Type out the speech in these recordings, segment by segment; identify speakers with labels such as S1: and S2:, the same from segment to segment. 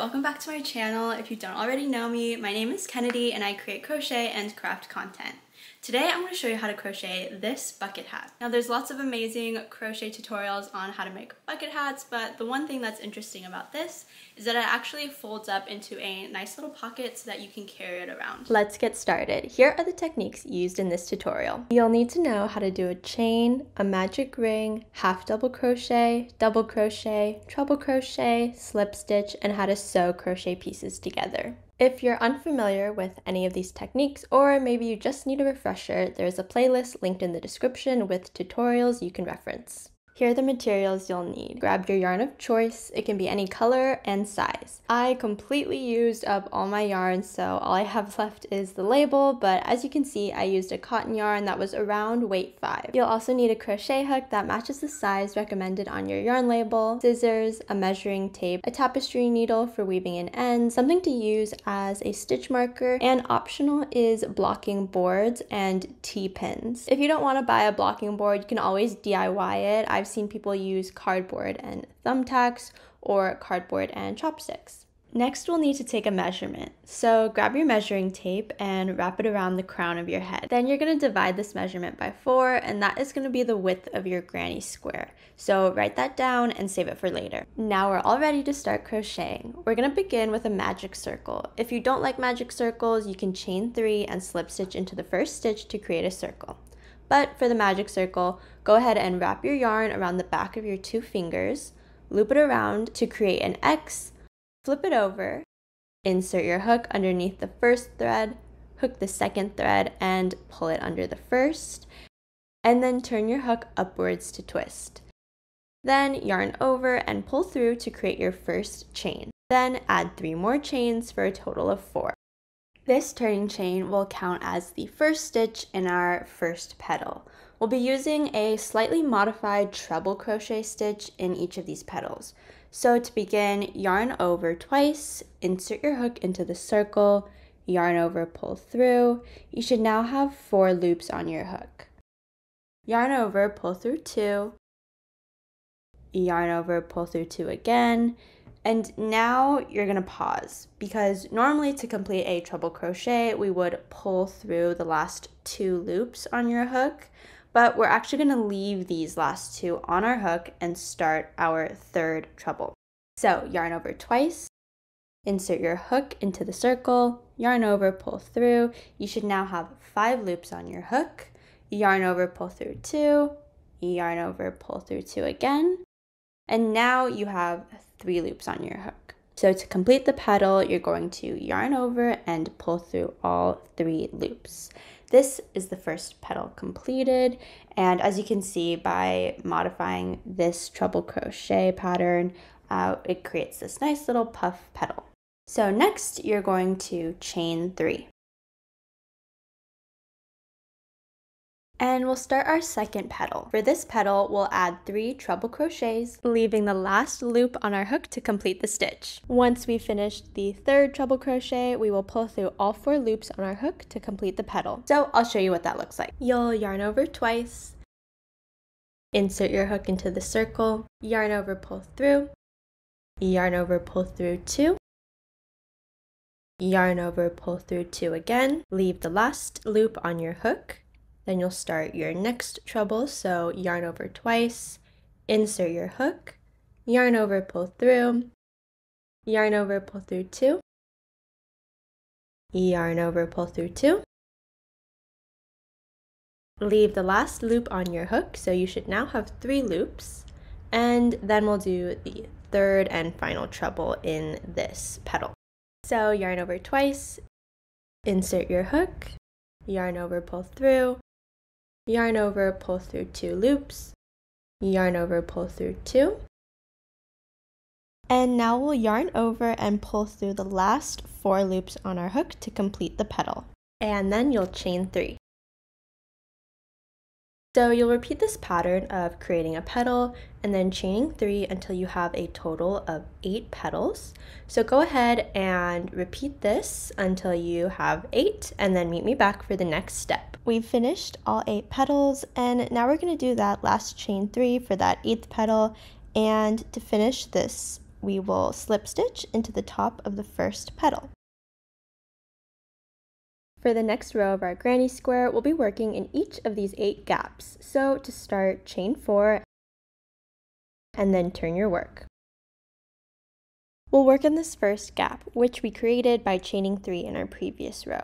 S1: welcome back to my channel. If you don't already know me, my name is Kennedy and I create crochet and craft content. Today I'm going to show you how to crochet this bucket hat. Now there's lots of amazing crochet tutorials on how to make bucket hats, but the one thing that's interesting about this is that it actually folds up into a nice little pocket so that you can carry it around. Let's get started. Here are the techniques used in this tutorial. You'll need to know how to do a chain, a magic ring, half double crochet, treble crochet, slip stitch, and how to sew crochet pieces together. If you're unfamiliar with any of these techniques, or maybe you just need a refresher, there's a playlist linked in the description with tutorials you can reference. Here are the materials you'll need. Grab your yarn of choice. It can be any color and size. I completely used up all my yarn, so all I have left is the label, but as you can see, I used a cotton yarn that was around weight 5. You'll also need a crochet hook that matches the size recommended on your yarn label, scissors, a measuring tape, a tapestry needle for weaving in ends, something to use as a stitch marker, and optional is blocking boards and T-pins. If you don't want to buy a blocking board, you can always DIY it. I've seen people use cardboard and thumbtacks or cardboard and chopsticks. Next, we'll need to take a measurement. So grab your measuring tape and wrap it around the crown of your head. Then you're going to divide this measurement by 4, and that is going to be the width of your granny square. So write that down and save it for later. Now we're all ready to start crocheting. We're going to begin with a magic circle. If you don't like magic circles, you can chain 3 and slip stitch into the first stitch to create a circle. But for the magic circle, go ahead and wrap your yarn around the back of your 2 fingers, loop it around to create an X, flip it over, insert your hook underneath the first thread, hook the second thread, and pull it under the first, and then turn your hook upwards to twist. Then yarn over and pull through to create your first chain. Then add 3 more chains for a total of 4. This turning chain will count as the first stitch in our first petal. We'll be using a slightly modified treble crochet stitch in each of these petals. So to begin, yarn over twice, insert your hook into the circle, yarn over, pull through. You should now have 4 loops on your hook. Yarn over, pull through 2, yarn over, pull through 2 again. And now you're going to pause, because normally to complete a treble crochet, we would pull through the last 2 loops on your hook, but we're actually going to leave these last 2 on our hook and start our 3rd treble. So yarn over twice, insert your hook into the circle, yarn over, pull through. You should now have 5 loops on your hook, yarn over, pull through 2, yarn over, pull through 2 again, and now you have 3 loops on your hook. So to complete the petal, you're going to yarn over and pull through all 3 loops. This is the first petal completed, and as you can see, by modifying this treble crochet pattern, it creates this nice little puff petal. So next, you're going to chain 3. And we'll start our second petal. For this petal, we'll add 3 treble crochets, leaving the last loop on our hook to complete the stitch. Once we finish the 3rd treble crochet, we will pull through all 4 loops on our hook to complete the petal. So I'll show you what that looks like. You'll yarn over twice, insert your hook into the circle, yarn over, pull through, yarn over, pull through 2, yarn over, pull through 2 again, leave the last loop on your hook. Then you'll start your next treble, so yarn over twice, insert your hook, yarn over, pull through, yarn over, pull through 2, yarn over, pull through 2, leave the last loop on your hook, so you should now have 3 loops, and then we'll do the 3rd and final treble in this petal. So yarn over twice, insert your hook, yarn over, pull through, yarn over, pull through 2 loops, yarn over, pull through 2, and now we'll yarn over and pull through the last 4 loops on our hook to complete the petal, and then you'll chain 3. So you'll repeat this pattern of creating a petal and then chaining 3 until you have a total of 8 petals. So go ahead and repeat this until you have 8, and then meet me back for the next step. We've finished all 8 petals, and now we're going to do that last chain 3 for that 8th petal, and to finish this we will slip stitch into the top of the first petal. For the next row of our granny square, we'll be working in each of these 8 gaps. So to start, chain 4 and then turn your work. We'll work in this first gap, which we created by chaining 3 in our previous row.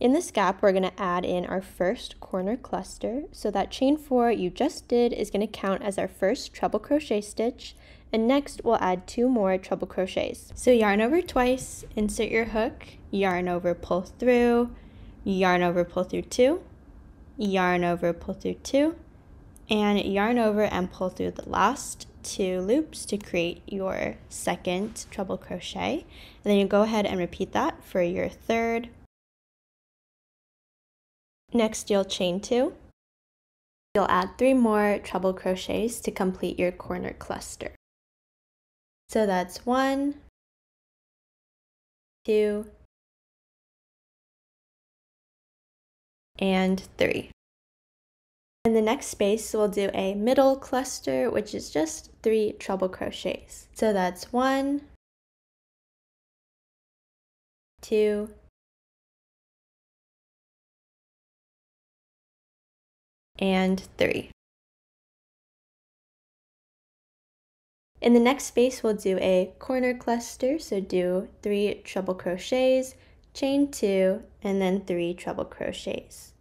S1: In this gap, we're going to add in our first corner cluster, so that chain 4 you just did is going to count as our first treble crochet stitch, and next we'll add 2 more treble crochets. So yarn over twice, insert your hook, yarn over, pull through, yarn over, pull through 2, yarn over, pull through 2, and yarn over and pull through the last 2 loops to create your second treble crochet. And then you go ahead and repeat that for your third. Next, you'll chain 2. You'll add 3 more treble crochets to complete your corner cluster. So that's 1, 2, and 3. In the next space, we'll do a middle cluster, which is just 3 treble crochets. So that's 1, 2, and 3. In the next space, we'll do a corner cluster, so do 3 treble crochets, chain 2, and then 3 treble crochets.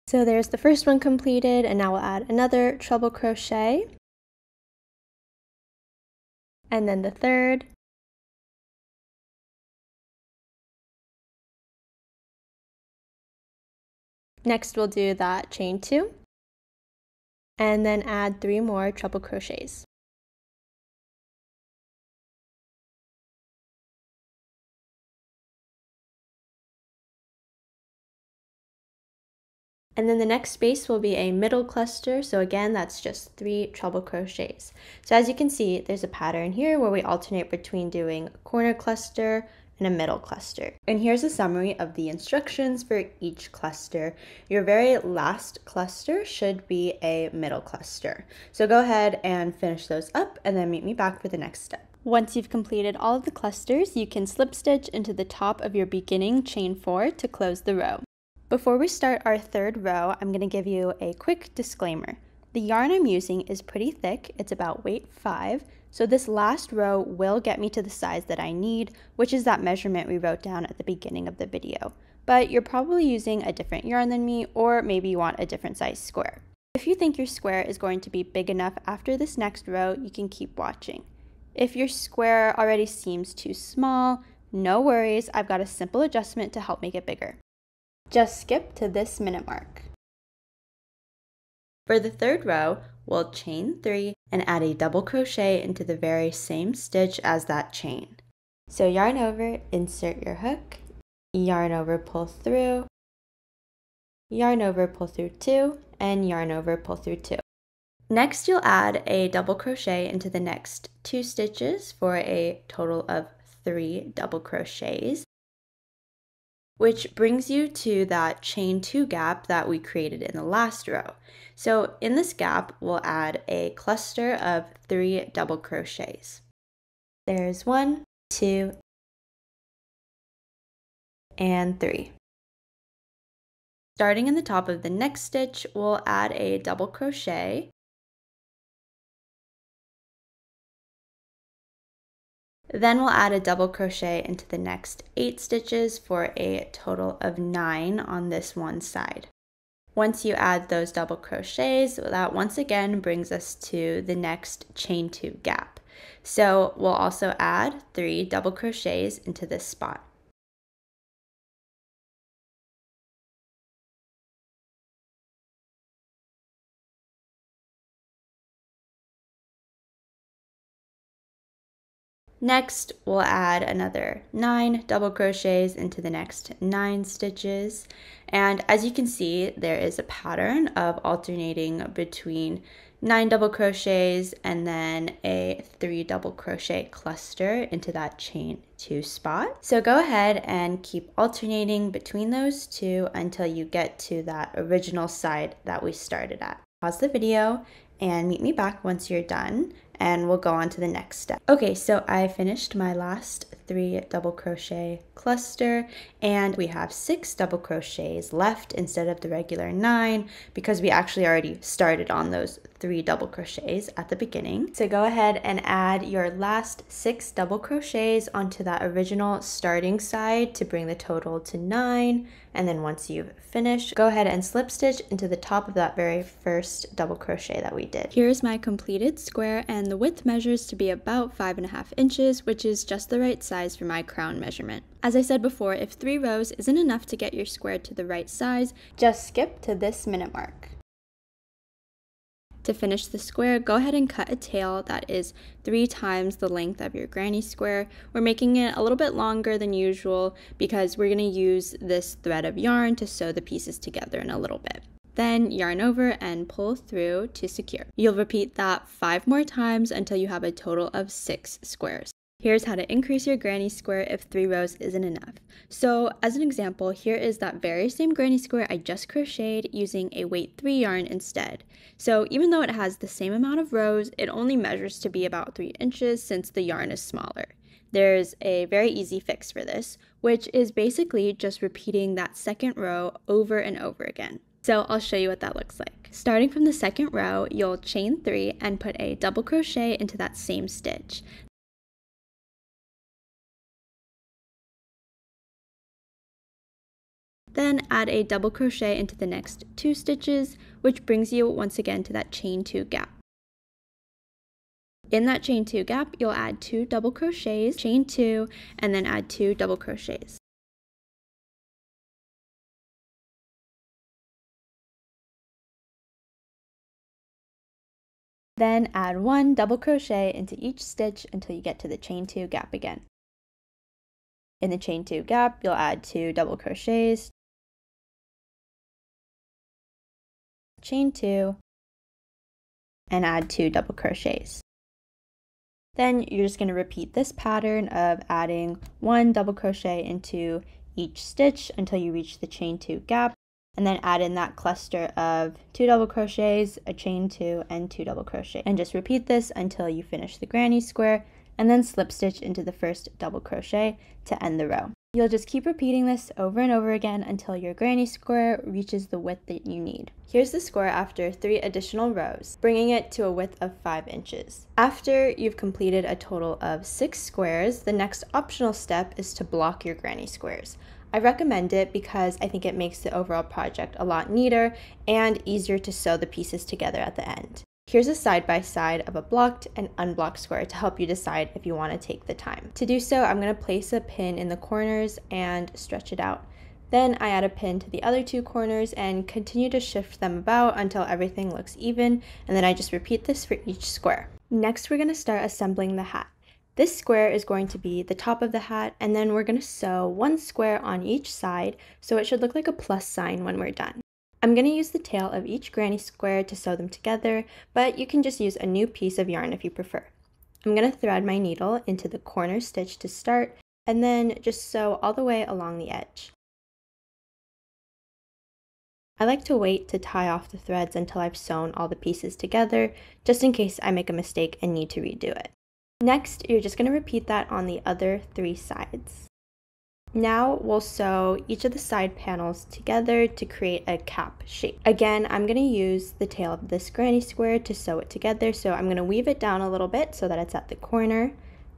S1: So there's the first one completed, and now we'll add another treble crochet, and then the third, next we'll do that chain 2, and then add 3 more treble crochets. And then the next space will be a middle cluster, so again that's just 3 treble crochets. So as you can see, there's a pattern here where we alternate between doing a corner cluster and a middle cluster. And here's a summary of the instructions for each cluster. Your very last cluster should be a middle cluster. So go ahead and finish those up and then meet me back for the next step. Once you've completed all of the clusters, you can slip stitch into the top of your beginning chain 4 to close the row. Before we start our third row, I'm going to give you a quick disclaimer. The yarn I'm using is pretty thick, it's about weight 5, so this last row will get me to the size that I need, which is that measurement we wrote down at the beginning of the video. But you're probably using a different yarn than me, or maybe you want a different size square. If you think your square is going to be big enough after this next row, you can keep watching. If your square already seems too small, no worries, I've got a simple adjustment to help make it bigger. Just skip to this minute mark. For the third row, we'll chain 3 and add a double crochet into the very same stitch as that chain. So yarn over, insert your hook, yarn over, pull through, yarn over, pull through 2, and yarn over, pull through 2. Next, you'll add a double crochet into the next 2 stitches for a total of 3 double crochets, which brings you to that chain 2 gap that we created in the last row. So in this gap, we'll add a cluster of 3 double crochets. There's 1, 2, and 3. Starting in the top of the next stitch, we'll add a double crochet. Then we'll add a double crochet into the next 8 stitches for a total of 9 on this one side. Once you add those double crochets, that once again brings us to the next chain 2 gap. So we'll also add 3 double crochets into this spot. Next, we'll add another 9 double crochets into the next 9 stitches. And as you can see, there is a pattern of alternating between 9 double crochets and then a 3 double crochet cluster into that chain 2 spot. So go ahead and keep alternating between those 2 until you get to that original side that we started at. Pause the video and meet me back once you're done, and we'll go on to the next step. Okay, so I finished my last 3 double crochet cluster, and we have 6 double crochets left instead of the regular 9 because we actually already started on those 3 double crochets at the beginning. So go ahead and add your last 6 double crochets onto that original starting side to bring the total to 9. And then once you've finished, go ahead and slip stitch into the top of that very first double crochet that we did. Here's my completed square, and the width measures to be about 5.5 inches, which is just the right size for my crown measurement. As I said before, if 3 rows isn't enough to get your square to the right size, just skip to this minute mark. To finish the square, go ahead and cut a tail that is 3 times the length of your granny square. We're making it a little bit longer than usual because we're going to use this thread of yarn to sew the pieces together in a little bit. Then yarn over and pull through to secure. You'll repeat that 5 more times until you have a total of 6 squares. Here's how to increase your granny square if 3 rows isn't enough. So as an example, here is that very same granny square I just crocheted using a weight 3 yarn instead. So even though it has the same amount of rows, it only measures to be about 3 inches since the yarn is smaller. There's a very easy fix for this, which is basically just repeating that second row over and over again. So I'll show you what that looks like. Starting from the second row, you'll chain 3 and put a double crochet into that same stitch. Then add a double crochet into the next 2 stitches, which brings you once again to that chain 2 gap. In that chain 2 gap, you'll add 2 double crochets, chain 2, and then add 2 double crochets. Then add 1 double crochet into each stitch until you get to the chain 2 gap again. In the chain 2 gap, you'll add 2 double crochets, chain 2, and add 2 double crochets. Then you're just going to repeat this pattern of adding 1 double crochet into each stitch until you reach the chain 2 gap, and then add in that cluster of 2 double crochets, a chain 2, and 2 double crochet. And just repeat this until you finish the granny square, and then slip stitch into the first double crochet to end the row. You'll just keep repeating this over and over again until your granny square reaches the width that you need. Here's the square after 3 additional rows, bringing it to a width of 5 inches. After you've completed a total of 6 squares, the next optional step is to block your granny squares. I recommend it because I think it makes the overall project a lot neater and easier to sew the pieces together at the end. Here's a side-by-side of a blocked and unblocked square to help you decide if you want to take the time. To do so, I'm going to place a pin in the corners and stretch it out. Then I add a pin to the other 2 corners and continue to shift them about until everything looks even, and then I just repeat this for each square. Next, we're going to start assembling the hat. This square is going to be the top of the hat, and then we're going to sew 1 square on each side, so it should look like a plus sign when we're done. I'm going to use the tail of each granny square to sew them together, but you can just use a new piece of yarn if you prefer. I'm going to thread my needle into the corner stitch to start, and then just sew all the way along the edge. I like to wait to tie off the threads until I've sewn all the pieces together, just in case I make a mistake and need to redo it. Next, you're just going to repeat that on the other 3 sides. Now we'll sew each of the side panels together to create a cap shape. Again, I'm going to use the tail of this granny square to sew it together, so I'm going to weave it down a little bit so that it's at the corner.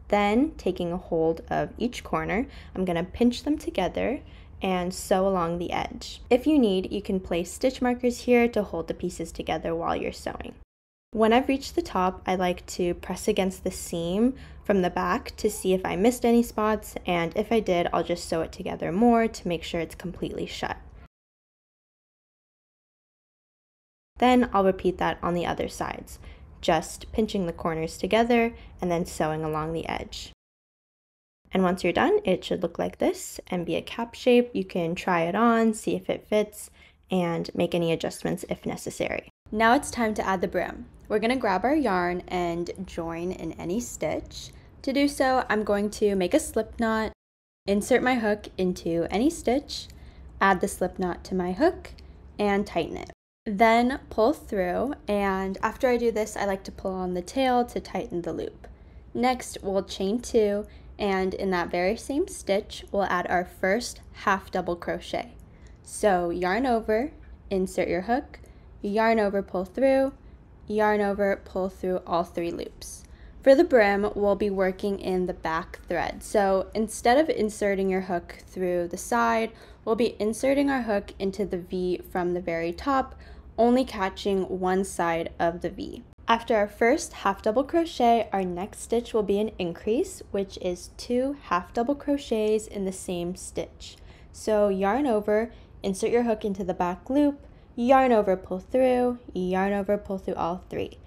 S1: Then, taking a hold of each corner, I'm going to pinch them together and sew along the edge. If you need, you can place stitch markers here to hold the pieces together while you're sewing. When I've reached the top, I like to press against the seam from the back to see if I missed any spots, and if I did, I'll just sew it together more to make sure it's completely shut. Then I'll repeat that on the other sides, just pinching the corners together and then sewing along the edge. And once you're done, it should look like this and be a cap shape. You can try it on, see if it fits, and make any adjustments if necessary. Now it's time to add the brim. We're going to grab our yarn and join in any stitch. To do so, I'm going to make a slip knot, insert my hook into any stitch, add the slip knot to my hook, and tighten it. Then pull through, and after I do this, I like to pull on the tail to tighten the loop. Next, we'll chain 2, and in that very same stitch, we'll add our first half double crochet. So yarn over, insert your hook, yarn over, pull through, yarn over, pull through all 3 loops. For the brim, we'll be working in the back thread. So instead of inserting your hook through the side, we'll be inserting our hook into the V from the very top, only catching one side of the V. After our first half double crochet, our next stitch will be an increase, which is 2 half double crochets in the same stitch. So yarn over, insert your hook into the back loop, yarn over, pull through, yarn over, pull through all 3.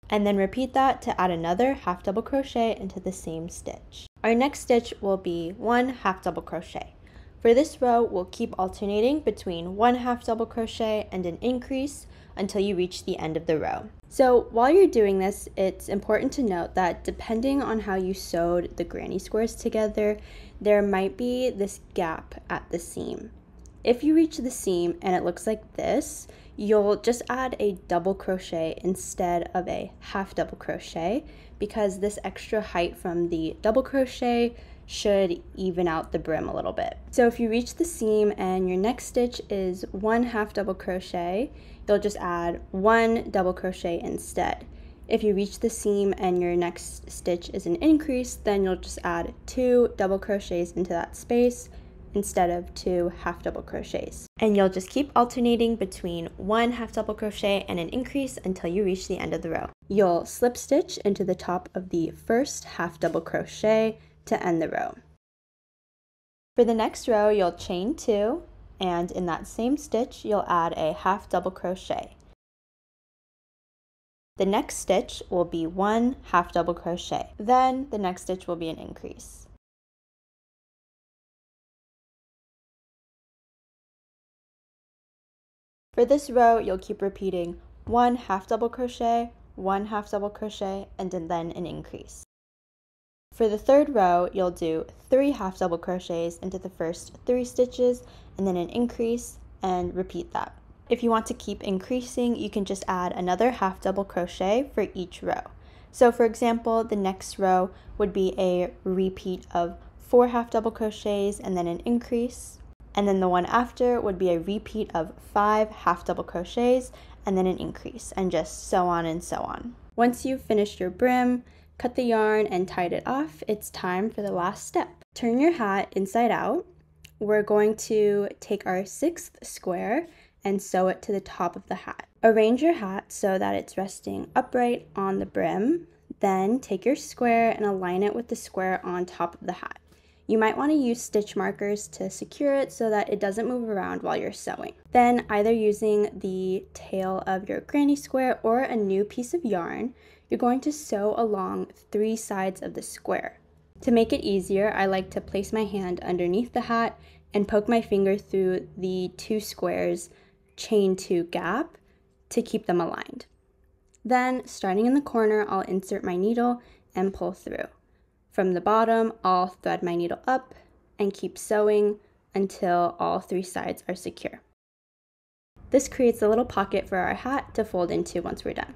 S1: And then repeat that to add another half double crochet into the same stitch. Our next stitch will be 1 half double crochet. For this row, we'll keep alternating between 1 half double crochet and an increase until you reach the end of the row. So while you're doing this, it's important to note that depending on how you sewed the granny squares together, there might be this gap at the seam. If you reach the seam and it looks like this, you'll just add a double crochet instead of a half double crochet, because this extra height from the double crochet should even out the brim a little bit. So if you reach the seam and your next stitch is 1 half double crochet, you'll just add 1 double crochet instead. If you reach the seam and your next stitch is an increase, then you'll just add 2 double crochets into that space instead of 2 half double crochets. And you'll just keep alternating between 1 half double crochet and an increase until you reach the end of the row. You'll slip stitch into the top of the first half double crochet to end the row. For the next row, you'll chain 2, and in that same stitch, you'll add a half double crochet. The next stitch will be 1 half double crochet. Then the next stitch will be an increase. For this row, you'll keep repeating 1 half double crochet, 1 half double crochet, and then an increase. For the third row, you'll do 3 half double crochets into the first 3 stitches, and then an increase, and repeat that. If you want to keep increasing, you can just add another half double crochet for each row. So for example, the next row would be a repeat of 4 half double crochets and then an increase. And then the one after would be a repeat of 5 half double crochets and then an increase, and just so on and so on. Once you've finished your brim, cut the yarn and tied it off, it's time for the last step. Turn your hat inside out. We're going to take our 6th square and sew it to the top of the hat. Arrange your hat so that it's resting upright on the brim. Then take your square and align it with the square on top of the hat. You might want to use stitch markers to secure it so that it doesn't move around while you're sewing. Then, either using the tail of your granny square or a new piece of yarn, you're going to sew along 3 sides of the square. To make it easier, I like to place my hand underneath the hat and poke my finger through the 2 squares, chain 2 gap, to keep them aligned. Then, starting in the corner, I'll insert my needle and pull through. From the bottom, I'll thread my needle up and keep sewing until all 3 sides are secure. This creates a little pocket for our hat to fold into once we're done.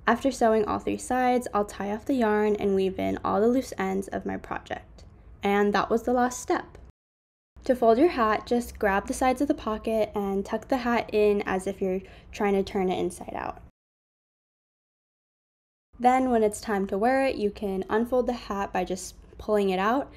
S1: After sewing all 3 sides, I'll tie off the yarn and weave in all the loose ends of my project. And that was the last step. To fold your hat, just grab the sides of the pocket and tuck the hat in as if you're trying to turn it inside out. Then when it's time to wear it, you can unfold the hat by just pulling it out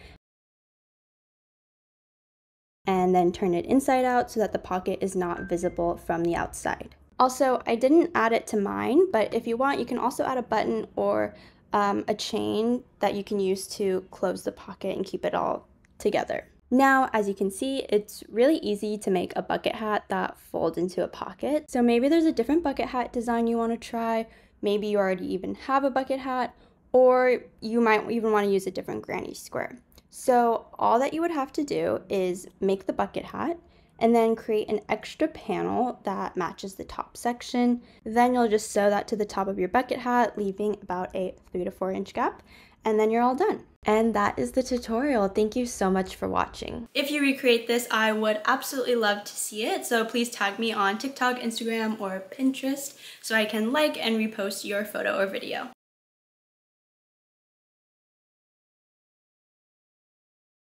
S1: and then turn it inside out so that the pocket is not visible from the outside. Also, I didn't add it to mine, but if you want, you can also add a button or a chain that you can use to close the pocket and keep it all together. Now, as you can see, it's really easy to make a bucket hat that folds into a pocket. So maybe there's a different bucket hat design you want to try. Maybe you already even have a bucket hat, or you might even want to use a different granny square. So all that you would have to do is make the bucket hat and then create an extra panel that matches the top section. Then you'll just sew that to the top of your bucket hat, leaving about a 3 to 4 inch gap. and then you're all done. And that is the tutorial. Thank you so much for watching. If you recreate this, I would absolutely love to see it, so please tag me on TikTok, Instagram, or Pinterest so I can like and repost your photo or video.